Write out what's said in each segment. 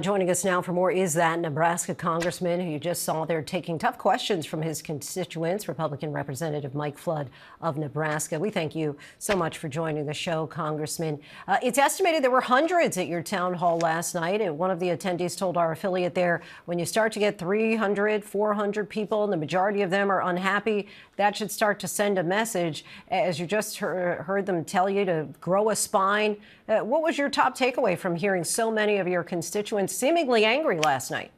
Joining us now for more is that Nebraska congressman who you just saw there taking tough questions from his constituents, Republican Representative Mike Flood of Nebraska. We thank you so much for joining the show, Congressman. It's estimated there were hundreds at your town hall last night, and one of the attendees told our affiliate there, when you start to get 300, 400 people, and the majority of them are unhappy, that should start to send a message, as you just heard them tell you, to grow a spine. What was your top takeaway from hearing so many of your constituents seemingly angry last night?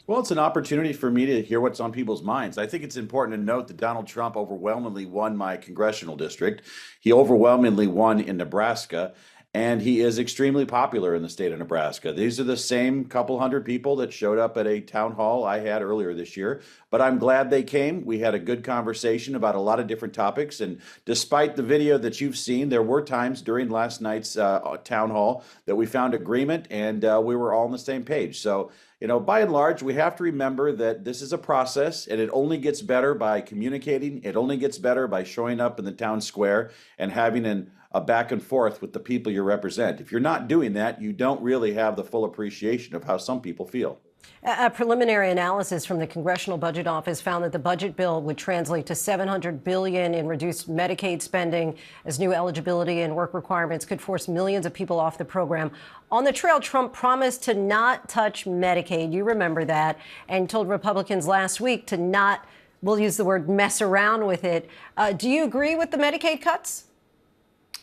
Well, it's an opportunity for me to hear what's on people's minds. I think it's important to note that Donald Trump overwhelmingly won my congressional district. He overwhelmingly won in Nebraska, and he is extremely popular in the state of Nebraska. These are the same couple hundred people that showed up at a town hall I had earlier this year, but I'm glad they came. We had a good conversation about a lot of different topics, and despite the video that you've seen, there were times during last night's town hall that we found agreement, and we were all on the same page. So, by and large, we have to remember that this is a process, and it only gets better by communicating. It only gets better by showing up in the town square and having a back and forth with the people you represent. If you're not doing that, you don't really have the full appreciation of how some people feel. A preliminary analysis from the Congressional Budget Office found that the budget bill would translate to $700 billion in reduced Medicaid spending, as new eligibility and work requirements could force millions of people off the program. On the trail, Trump promised to not touch Medicaid. You remember that, and told Republicans last week to not, we'll use the word, mess around with it. Do you agree with the Medicaid cuts?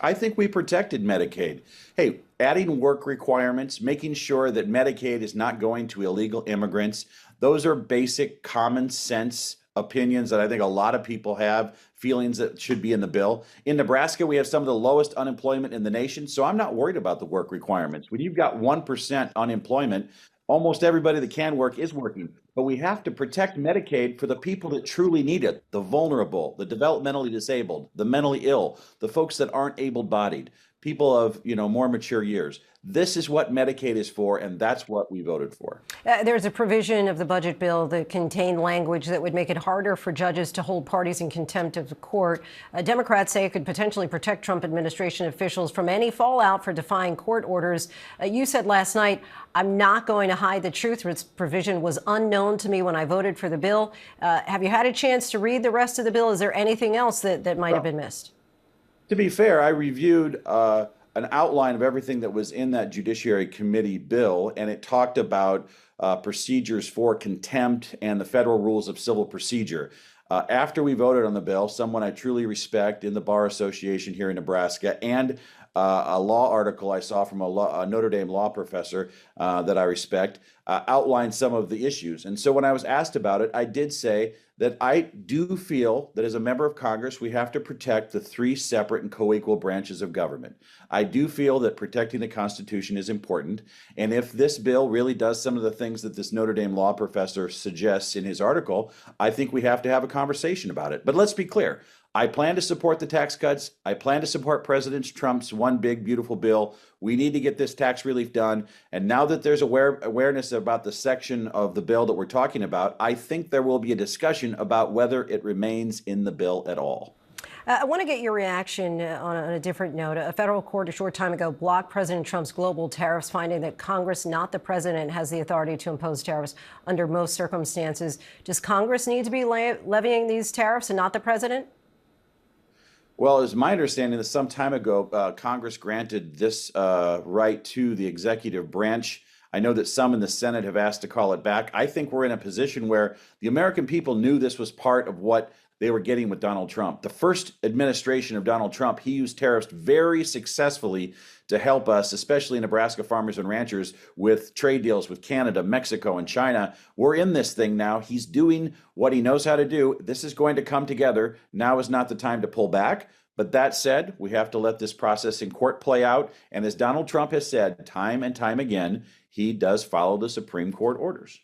I think we protected Medicaid. Hey, adding work requirements, making sure that Medicaid is not going to illegal immigrants, those are basic common sense opinions that I think a lot of people have, feelings that should be in the bill. In Nebraska, we have some of the lowest unemployment in the nation, so I'm not worried about the work requirements. When you've got 1% unemployment, almost everybody that can work is working. But we have to protect Medicaid for the people that truly need it, the vulnerable, the developmentally disabled, the mentally ill, the folks that aren't able-bodied, people of, more mature years. This is what Medicaid is for, and that's what we voted for. There's a provision of the budget bill that contained language that would make it harder for judges to hold parties in contempt of the court. Democrats say it could potentially protect Trump administration officials from any fallout for defying court orders. You said last night, I'm not going to hide the truth. This provision was unknown to me when I voted for the bill. Have you had a chance to read the rest of the bill? Is there anything else that might have been missed? To be fair, I reviewed an outline of everything that was in that Judiciary Committee bill, and it talked about procedures for contempt and the federal rules of civil procedure. After we voted on the bill, someone I truly respect in the Bar Association here in Nebraska, and a law article I saw from a Notre Dame law professor that I respect, outlined some of the issues. And so when I was asked about it, I did say that I do feel that as a member of Congress, we have to protect the three separate and co-equal branches of government. I do feel that protecting the Constitution is important. And if this bill really does some of the things that this Notre Dame law professor suggests in his article, I think we have to have a conversation about it. But let's be clear. I plan to support the tax cuts. I plan to support President Trump's one big, beautiful bill. We need to get this tax relief done. And now that there's awareness about the section of the bill that we're talking about, I think there will be a discussion about whether it remains in the bill at all. I want to get your reaction on a different note. A federal court a short time ago blocked President Trump's global tariffs, finding that Congress, not the president, has the authority to impose tariffs under most circumstances. Does Congress need to be levying these tariffs and not the president? Well, it's my understanding that some time ago, Congress granted this right to the executive branch. I know that some in the Senate have asked to call it back. I think we're in a position where the American people knew this was part of what they were getting with Donald Trump. The first administration of Donald Trump, he used tariffs very successfully to help us, especially Nebraska farmers and ranchers, with trade deals with Canada, Mexico, and China. We're in this thing now. He's doing what he knows how to do. This is going to come together. Now is not the time to pull back. But that said, we have to let this process in court play out. And as Donald Trump has said time and time again, he does follow the Supreme Court orders.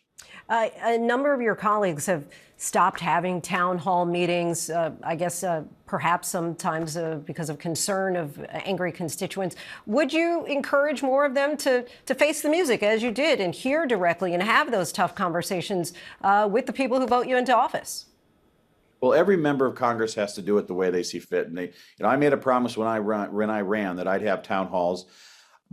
A number of your colleagues have stopped having town hall meetings, I guess perhaps sometimes because of concern of angry constituents. Would you encourage more of them to face the music as you did and hear directly and have those tough conversations with the people who vote you into office? Well, every member of Congress has to do it the way they see fit. And I made a promise when I ran that I'd have town halls.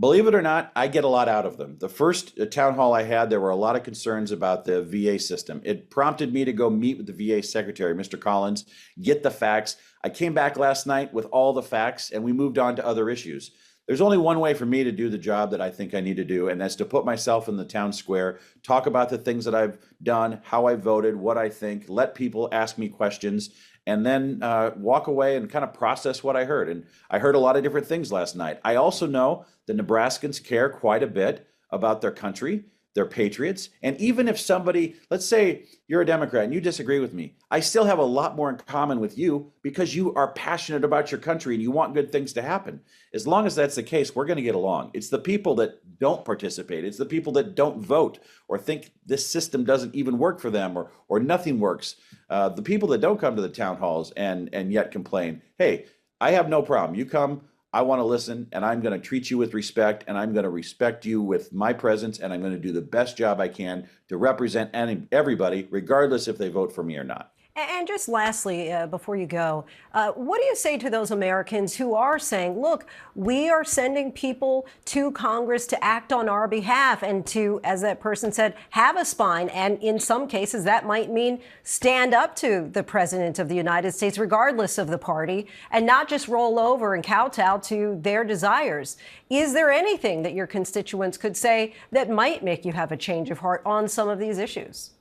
Believe it or not, I get a lot out of them. The first town hall I had, there were a lot of concerns about the VA system. It prompted me to go meet with the VA secretary, Mr. Collins, get the facts. I came back last night with all the facts, and we moved on to other issues. There's only one way for me to do the job that I think I need to do, and that's to put myself in the town square, talk about the things that I've done, how I voted, what I think, let people ask me questions, and then walk away and kind of process what I heard. And I heard a lot of different things last night. I also know that Nebraskans care quite a bit about their country, their patriots. And even if somebody, let's say you're a Democrat and you disagree with me, I still have a lot more in common with you because you are passionate about your country and you want good things to happen. As long as that's the case, we're going to get along. It's the people that don't participate. It's the people that don't vote or think this system doesn't even work for them or nothing works. The people that don't come to the town halls and yet complain, hey, I have no problem. You come, I want to listen, and I'm going to treat you with respect, and I'm going to respect you with my presence, and I'm going to do the best job I can to represent everybody, regardless if they vote for me or not. And just lastly, before you go, what do you say to those Americans who are saying, look, we are sending people to Congress to act on our behalf and to, as that person said, have a spine. And in some cases, that might mean stand up to the president of the United States, regardless of the party, and not just roll over and kowtow to their desires. Is there anything that your constituents could say that might make you have a change of heart on some of these issues?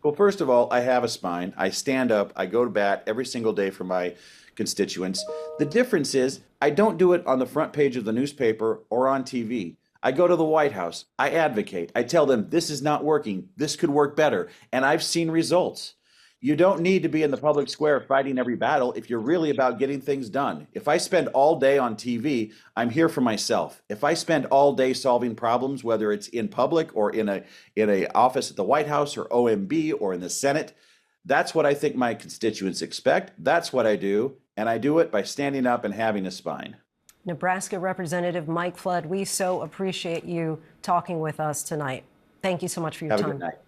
Well, first of all, I have a spine. I stand up. I go to bat every single day for my constituents. The difference is I don't do it on the front page of the newspaper or on TV. I go to the White House. I advocate. I tell them this is not working. This could work better. And I've seen results. You don't need to be in the public square fighting every battle if you're really about getting things done. If I spend all day on TV, I'm here for myself. If I spend all day solving problems, whether it's in public or in a office at the White House or OMB or in the Senate, that's what I think my constituents expect. That's what I do. And I do it by standing up and having a spine. Nebraska Representative Mike Flood, we so appreciate you talking with us tonight. Thank you so much for your time. Have a good night.